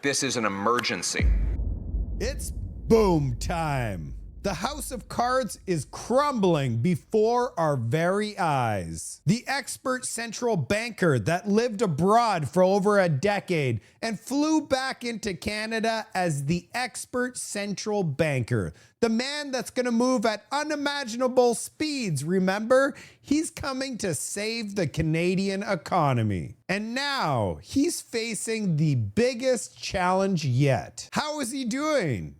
This is an emergency. It's boom time. The house of cards is crumbling before our very eyes. The expert central banker that lived abroad for over a decade and flew back into Canada as the expert central banker. The man that's going to move at unimaginable speeds, remember? He's coming to save the Canadian economy. And now he's facing the biggest challenge yet. How is he doing?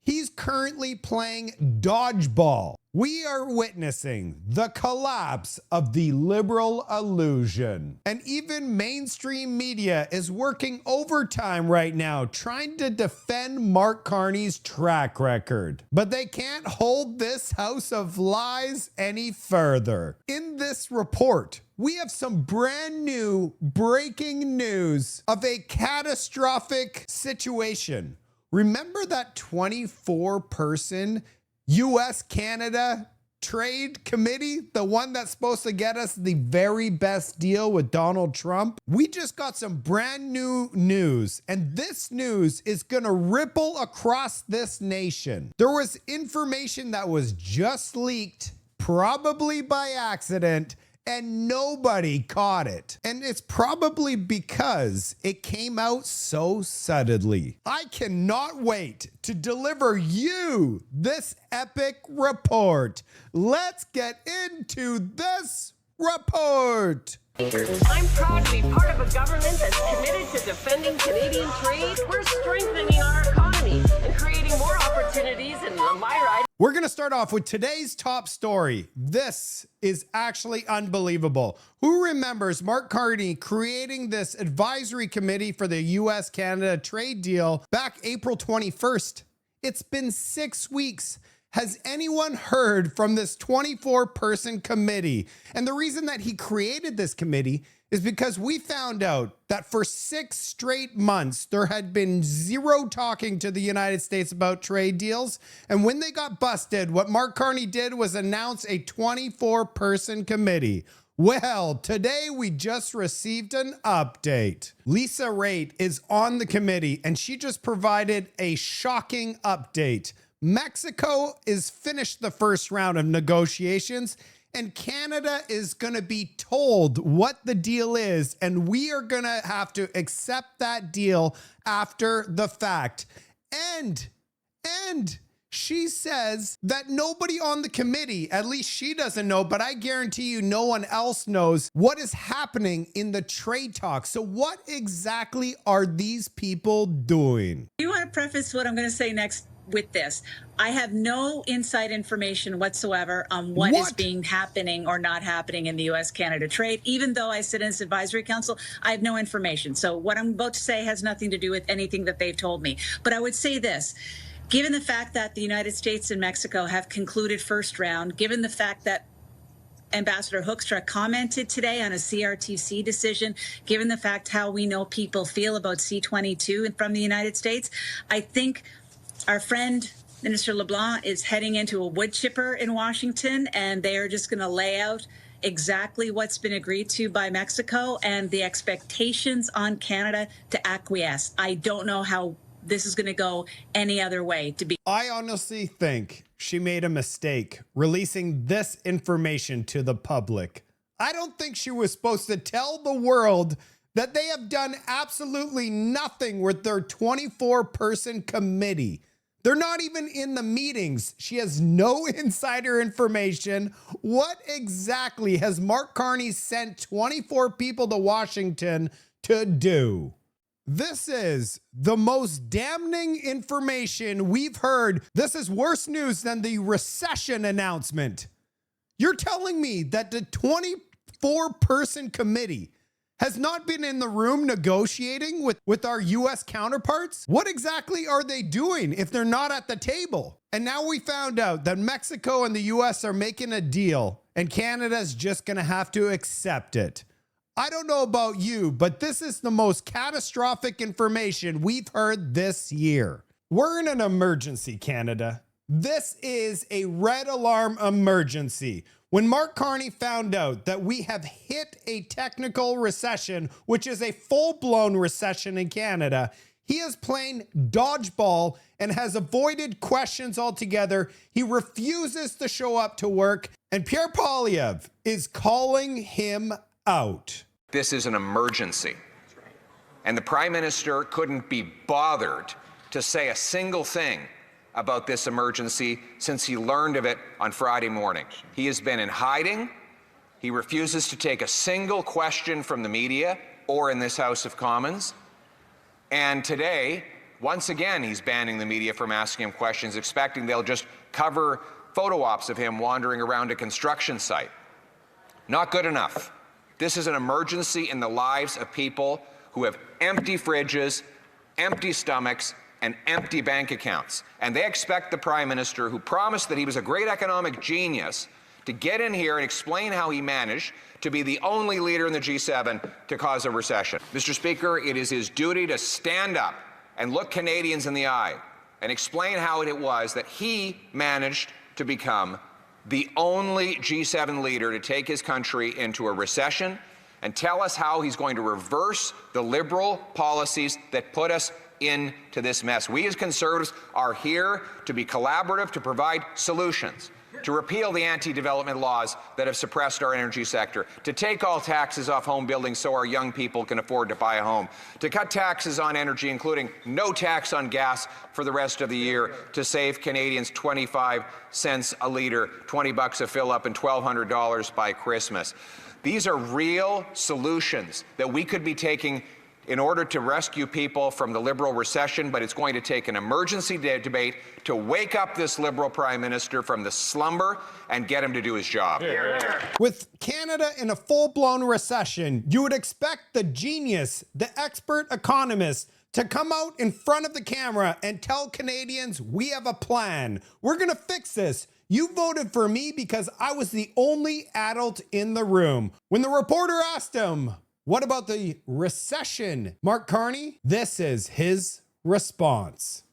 He's currently playing dodgeball. We are witnessing the collapse of the liberal illusion. And even mainstream media is working overtime right now trying to defend Mark Carney's track record. But they can't hold this house of lies any further. In this report, we have some brand new breaking news of a catastrophic situation. Remember that 24-person US-Canada trade committee? The one that's supposed to get us the very best deal with Donald Trump? We just got some brand new news, and this news is gonna ripple across this nation. There was information that was just leaked, probably by accident, and nobody caught it. And it's probably because it came out so suddenly. I cannot wait to deliver you this epic report. Let's get into this report. I'm proud to be part of a government that's committed to defending Canadian trade. We're strengthening our economy and creating more opportunities in my ride. We're going to start off with today's top story. This is actually unbelievable. Who remembers Mark Carney creating this advisory committee for the US-Canada trade deal back April 21st? It's been 6 weeks. Has anyone heard from this 24-person committee? And the reason that he created this committee is because we found out that for 6 straight months, there had been zero talking to the United States about trade deals. And when they got busted, what Mark Carney did was announce a 24-person committee. Well, today we just received an update. Lisa Raitt is on the committee, and she just provided a shocking update. Mexico is finished the first round of negotiations, and Canada is going to be told what the deal is, and we are going to have to accept that deal after the fact. And she says that nobody on the committee, at least she doesn't know, but I guarantee you no one else knows what is happening in the trade talks. So what exactly are these people doing? You want to preface what I'm going to say next with this. I have no inside information whatsoever on what is being happening or not happening in the U.S.-Canada trade. Even though I sit in this advisory council, I have no information. So what I'm about to say has nothing to do with anything that they've told me. But I would say this. Given the fact that the United States and Mexico have concluded first round, given the fact that Ambassador Hoekstra commented today on a CRTC decision, given the fact how we know people feel about C-22 from the United States, I think our friend Minister LeBlanc is heading into a wood chipper in Washington, and they are just going to lay out exactly what's been agreed to by Mexico and the expectations on Canada to acquiesce. I don't know how this is going to go any other way. I honestly think she made a mistake releasing this information to the public. I don't think she was supposed to tell the world that they have done absolutely nothing with their 24-person committee. They're not even in the meetings. She has no insider information. What exactly has Mark Carney sent 24 people to Washington to do? This is the most damning information we've heard. This is worse news than the recession announcement. You're telling me that the 24-person committee has not been in the room negotiating with our US counterparts? What exactly are they doing if they're not at the table? And now we found out that Mexico and the US are making a deal, and Canada's just gonna have to accept it. I don't know about you, but this is the most catastrophic information we've heard this year. We're in an emergency, Canada. This is a red alarm emergency. When Mark Carney found out that we have hit a technical recession, which is a full-blown recession in Canada, He is playing dodgeball and has avoided questions altogether. He refuses to show up to work, and Pierre Poilievre is calling him out. This is an emergency, and the Prime Minister couldn't be bothered to say a single thing about this emergency since he learned of it on Friday morning. He has been in hiding. He refuses to take a single question from the media or in this House of Commons. And today, once again, he's banning the media from asking him questions, expecting they'll just cover photo ops of him wandering around a construction site. Not good enough. This is an emergency in the lives of people who have empty fridges, empty stomachs, and empty bank accounts. And they expect the Prime Minister, who promised that he was a great economic genius, to get in here and explain how he managed to be the only leader in the G7 to cause a recession. Mr. Speaker, it is his duty to stand up and look Canadians in the eye and explain how it was that he managed to become the only G7 leader to take his country into a recession, and tell us how he's going to reverse the Liberal policies that put us into this mess. We as Conservatives are here to be collaborative, to provide solutions, to repeal the anti-development laws that have suppressed our energy sector, to take all taxes off home building so our young people can afford to buy a home, to cut taxes on energy, including no tax on gas for the rest of the year, to save Canadians 25 cents a litre, 20 bucks a fill-up, and $1,200 by Christmas. These are real solutions that we could be taking in order to rescue people from the Liberal recession, but it's going to take an emergency debate to wake up this Liberal Prime Minister from the slumber and get him to do his job. With Canada in a full-blown recession, you would expect the genius, the expert economist, to come out in front of the camera and tell Canadians, we have a plan. We're going to fix this. You voted for me because I was the only adult in the room. When the reporter asked him, what about the recession, Mark Carney? This is his response.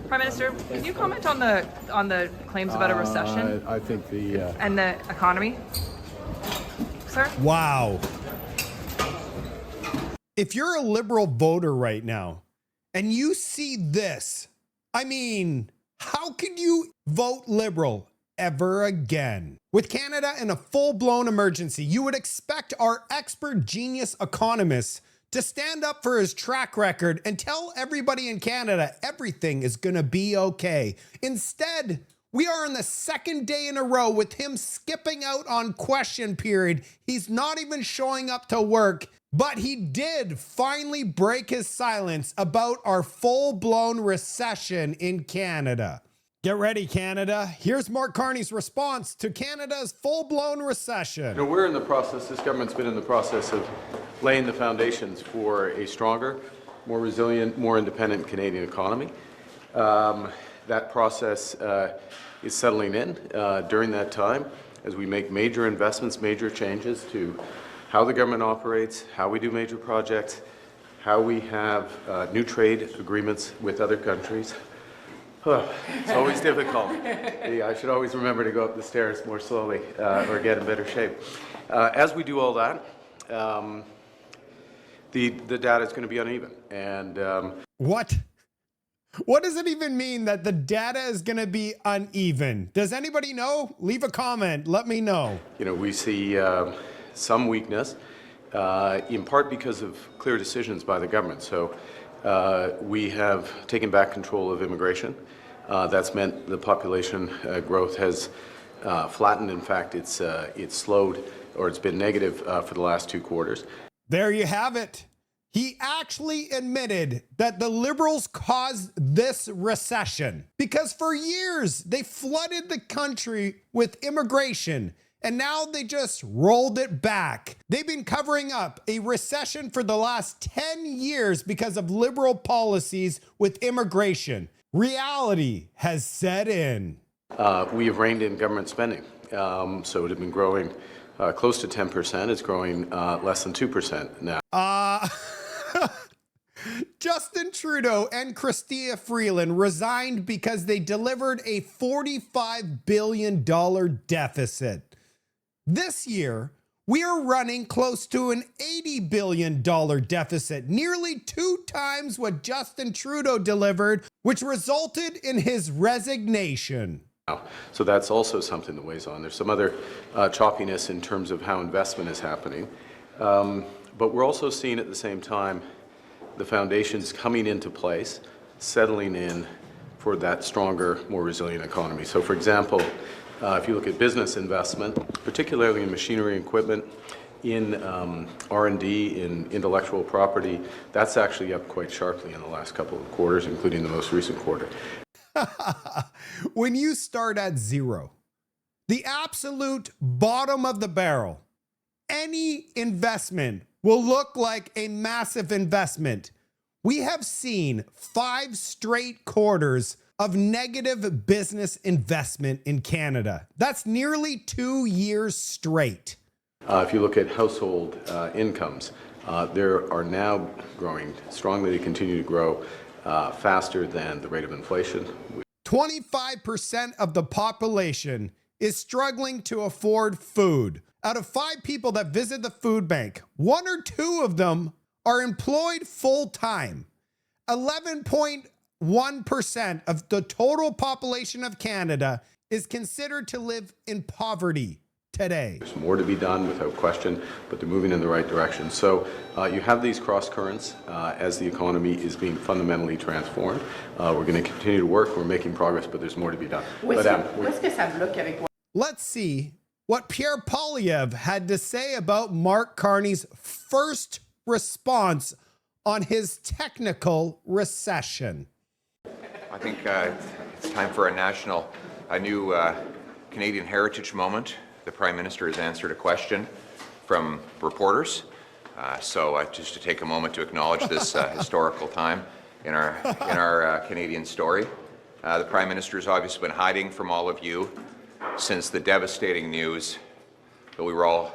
Prime Minister, can you comment on the claims about a recession? I think and the economy, sir? Wow. If you're a Liberal voter right now and you see this, I mean, how can you vote Liberal ever again? With Canada in a full-blown emergency, you would expect our expert genius economist to stand up for his track record and tell everybody in Canada everything is gonna be okay. Instead, we are on the second day in a row with him skipping out on question period. He's not even showing up to work, but he did finally break his silence about our full-blown recession in Canada. Get ready, Canada. Here's Mark Carney's response to Canada's full-blown recession. You know, we're in the process, this government's been in the process of laying the foundations for a stronger, more resilient, more independent Canadian economy. That process is settling in during that time as we make major investments, major changes to how the government operates, how we do major projects, how we have new trade agreements with other countries. It's always difficult. I should always remember to go up the stairs more slowly or get in better shape. As we do all that, the data is going to be uneven. And What? What does it even mean that the data is going to be uneven? Does anybody know? Leave a comment. Let me know. you know, we see some weakness, in part because of clear decisions by the government. So we have taken back control of immigration. That's meant the population growth has flattened. In fact, it's slowed, or it's been negative for the last 2 quarters. There you have it. He actually admitted that the Liberals caused this recession because for years they flooded the country with immigration and now they just rolled it back. They've been covering up a recession for the last 10 years because of Liberal policies with immigration. Reality has set in. We have reined in government spending. So it had been growing close to 10%. It's growing less than 2% now. Justin Trudeau and Chrystia Freeland resigned because they delivered a $45 billion deficit. This year, We are running close to an $80 billion deficit, nearly 2 times what Justin Trudeau delivered, which resulted in his resignation. So that's also something that weighs on. There's some other choppiness in terms of how investment is happening. But we're also seeing at the same time the foundations coming into place, settling in for that stronger, more resilient economy. So for example, if you look at business investment, particularly in machinery and equipment, in R&D, in intellectual property, that's actually up quite sharply in the last couple of quarters, including the most recent quarter. When you start at zero, the absolute bottom of the barrel, any investment will look like a massive investment. We have seen 5 straight quarters of negative business investment in Canada. That's nearly 2 years straight. If you look at household incomes, there are now growing strongly. They continue to grow faster than the rate of inflation. 25% of the population is struggling to afford food. Out of 5 people that visit the food bank, 1 or 2 of them are employed full-time. 11.1% of the total population of Canada is considered to live in poverty today. There's more to be done without question, but they're moving in the right direction. So you have these cross currents as the economy is being fundamentally transformed. We're going to continue to work. We're making progress, but there's more to be done. Let's see what Pierre Poilievre had to say about Mark Carney's first response on his technical recession. I think it's time for a new Canadian heritage moment. The Prime Minister has answered a question from reporters. So just to take a moment to acknowledge this historical time in our Canadian story. The Prime Minister has obviously been hiding from all of you since the devastating news that we were all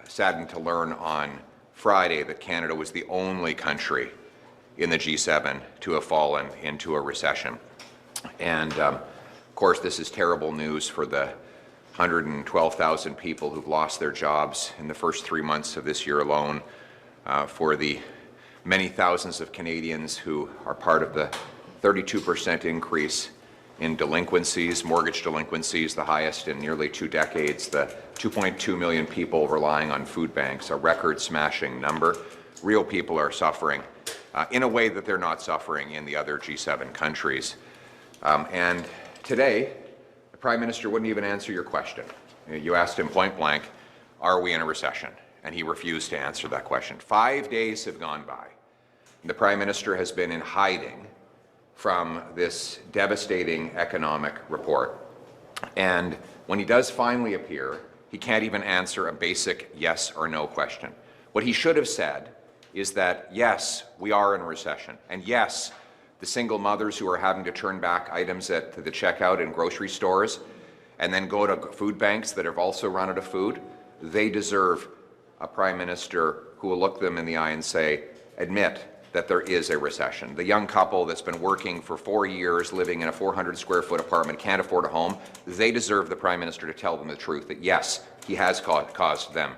saddened to learn on Friday that Canada was the only country in the G7 to have fallen into a recession. And of course, this is terrible news for the 112,000 people who've lost their jobs in the first 3 months of this year alone, for the many thousands of Canadians who are part of the 32% increase in delinquencies, mortgage delinquencies, the highest in nearly 2 decades, the 2.2 million people relying on food banks, a record-smashing number. Real people are suffering in a way that they're not suffering in the other G7 countries. And today, the Prime Minister wouldn't even answer your question. You asked him point blank, are we in a recession? And he refused to answer that question. 5 days have gone by. The Prime Minister has been in hiding from this devastating economic report. And when he does finally appear, he can't even answer a basic yes or no question. What he should have said is that, yes, we are in a recession. And yes, the single mothers who are having to turn back items at the checkout in grocery stores and then go to food banks that have also run out of food, they deserve a Prime Minister who will look them in the eye and say, admit that there is a recession. The young couple that's been working for 4 years, living in a 400 square foot apartment, can't afford a home, they deserve the Prime Minister to tell them the truth, that yes, he has caused them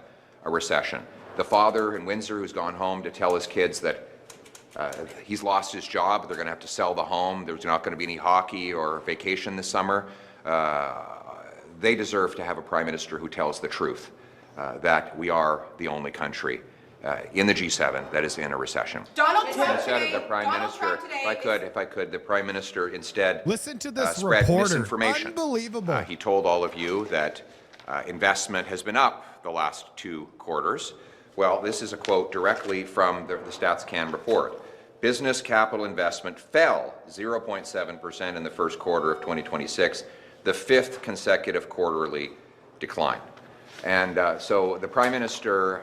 a recession. The father in Windsor who's gone home to tell his kids that he's lost his job, they're going to have to sell the home, there's not going to be any hockey or vacation this summer, they deserve to have a Prime Minister who tells the truth, that we are the only country in the G7 that is in a recession. Donald Trump Instead today, of the Prime Minister, if I could, the Prime Minister instead Listen to this spread reporter. misinformation. Unbelievable. He told all of you that investment has been up the last 2 quarters. Well, this is a quote directly from the StatsCan report. Business capital investment fell 0.7% in the first quarter of 2026, the 5th consecutive quarterly decline. And so the Prime Minister,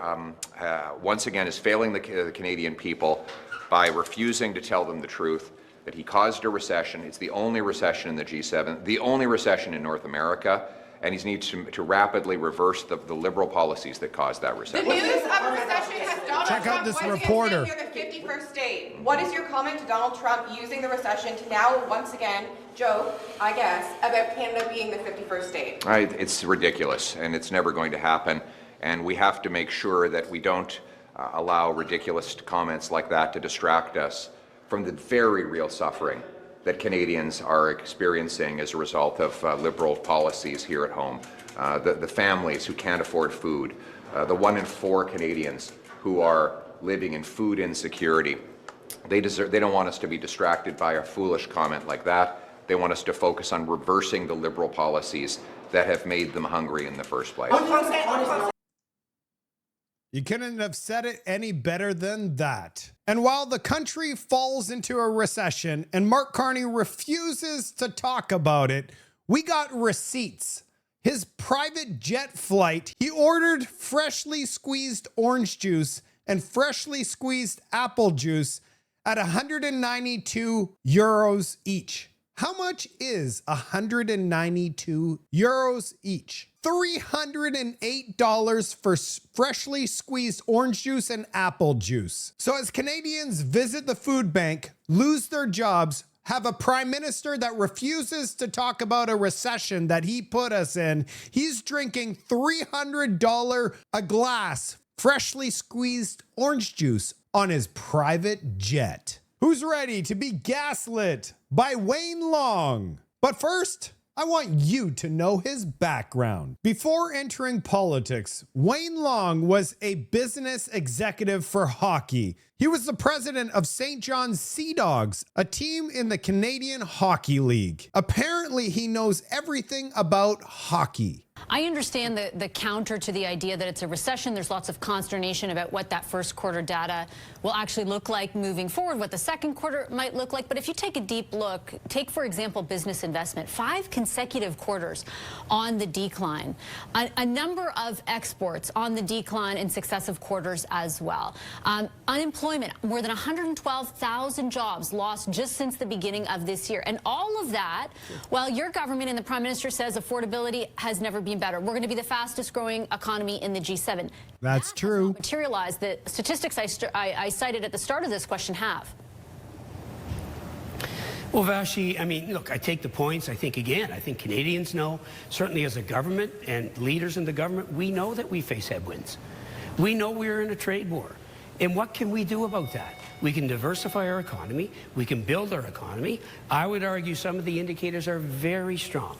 once again, is failing the Canadian people by refusing to tell them the truth, that he caused a recession. It's the only recession in the G7, the only recession in North America, and he needs to rapidly reverse the liberal policies that caused that recession. The news of a recession has Donald Check Trump out this once reporter. again saying you're the 51st state. What is your comment to Donald Trump using the recession to now once again joke, I guess, about Canada being the 51st state? It's ridiculous, and it's never going to happen. And we have to make sure that we don't allow ridiculous comments like that to distract us from the very real suffering that Canadians are experiencing as a result of Liberal policies here at home. The families who can't afford food, the 1 in 4 Canadians who are living in food insecurity. They don't want us to be distracted by a foolish comment like that. They want us to focus on reversing the Liberal policies that have made them hungry in the first place. You couldn't have said it any better than that. And while the country falls into a recession and Mark Carney refuses to talk about it, we got receipts. His private jet flight, he ordered freshly squeezed orange juice and freshly squeezed apple juice at 192 euros each. How much is 192 euros each? $308 for freshly squeezed orange juice and apple juice. So as Canadians visit the food bank, lose their jobs, have a prime minister that refuses to talk about a recession that he put us in, he's drinking $300 a glass freshly squeezed orange juice on his private jet. Who's ready to be gaslit by Wayne Long? But first, I want you to know his background. Before entering politics, Wayne Long was a business executive for hockey. He was the president of St. John's Sea Dogs, a team in the Canadian Hockey League. Apparently, he knows everything about hockey. I understand the counter to the idea that it's a recession. There's lots of consternation about what that first quarter data will actually look like moving forward, what the second quarter might look like. But if you take a deep look, take, for example, business investment, 5 consecutive quarters on the decline, a number of exports on the decline in successive quarters as well. Unemployment, more than 112,000 jobs lost just since the beginning of this year. And all of that, while your government and the Prime Minister says affordability has never been better. We're going to be the fastest growing economy in the G7. That's true. Materialize the statistics I cited at the start of this question have. Well, Vashi, I mean, look, I take the points. I think Canadians know, certainly as a government and leaders in the government, we know that we face headwinds. We know we're in a trade war. And what can we do about that? We can diversify our economy. We can build our economy. I would argue some of the indicators are very strong.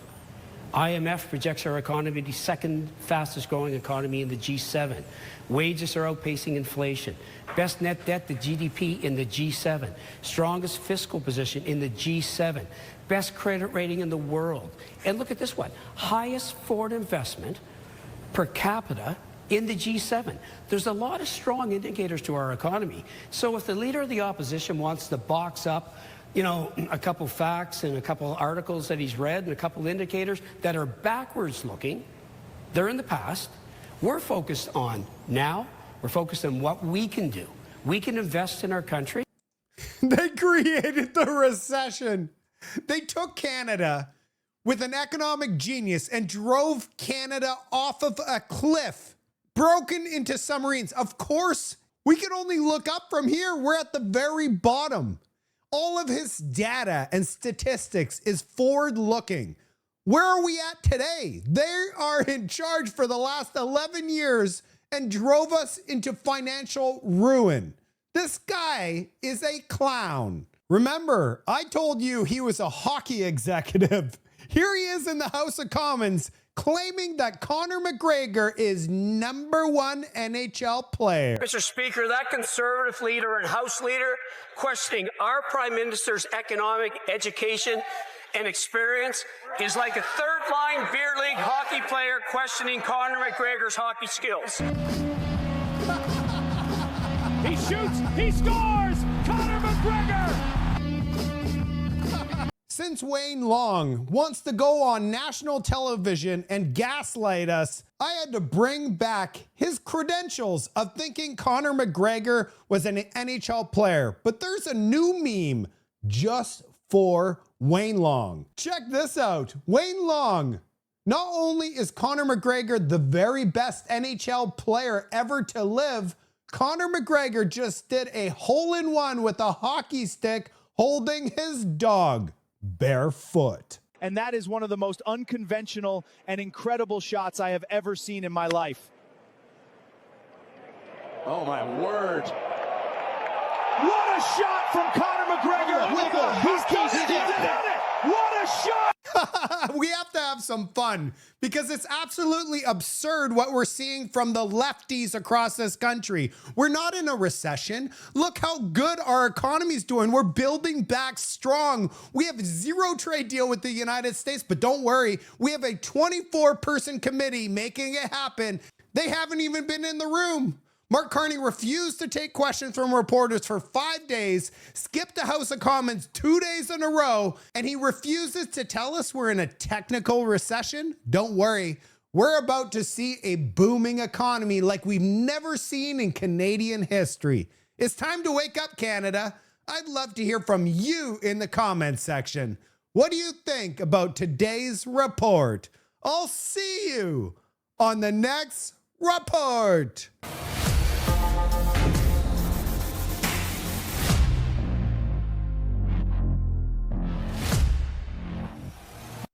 IMF projects our economy to be the second fastest growing economy in the G7. Wages are outpacing inflation. Best net debt to GDP in the G7. Strongest fiscal position in the G7. Best credit rating in the world. And look at this one. Highest foreign investment per capita in the G7. There's a lot of strong indicators to our economy. So if the leader of the opposition wants to box up a couple facts and a couple articles that he's read and a couple indicators that are backwards looking, they're in the past. We're focused on now. We're focused on what we can do. We can invest in our country. They created the recession. They took Canada with an economic genius and drove Canada off of a cliff, broken into submarines. Of course, we can only look up from here. We're at the very bottom. All of his data and statistics is forward-looking. Where are we at today? They are in charge for the last 11 years and drove us into financial ruin. This guy is a clown. Remember, I told you he was a hockey executive. Here he is in the House of Commons claiming that Conor McGregor is #1 NHL player. Mr. Speaker, that Conservative leader and House leader questioning our Prime Minister's economic education and experience is like a third-line beer league hockey player questioning Conor McGregor's hockey skills. He shoots, he scores! Conor McGregor! Since Wayne Long wants to go on national television and gaslight us, I had to bring back his credentials of thinking Conor McGregor was an NHL player. But there's a new meme just for Wayne Long. Check this out. Wayne Long. Not only is Conor McGregor the very best NHL player ever to live, Conor McGregor just did a hole-in-one with a hockey stick holding his dog barefoot. And that is one of the most unconventional and incredible shots I have ever seen in my life. Oh, my word. What a shot from Conor McGregor. He's done it. What a shot. We have to have some fun because it's absolutely absurd what we're seeing from the lefties across this country. We're not in a recession. Look how good our economy's doing. We're building back strong. We have zero trade deal with the United States, but don't worry. We have a 24-person committee making it happen. They haven't even been in the room. Mark Carney refused to take questions from reporters for 5 days, skipped the House of Commons 2 days in a row, and he refuses to tell us we're in a technical recession. Don't worry, we're about to see a booming economy like we've never seen in Canadian history. It's time to wake up, Canada. I'd love to hear from you in the comments section. What do you think about today's report? I'll see you on the next report.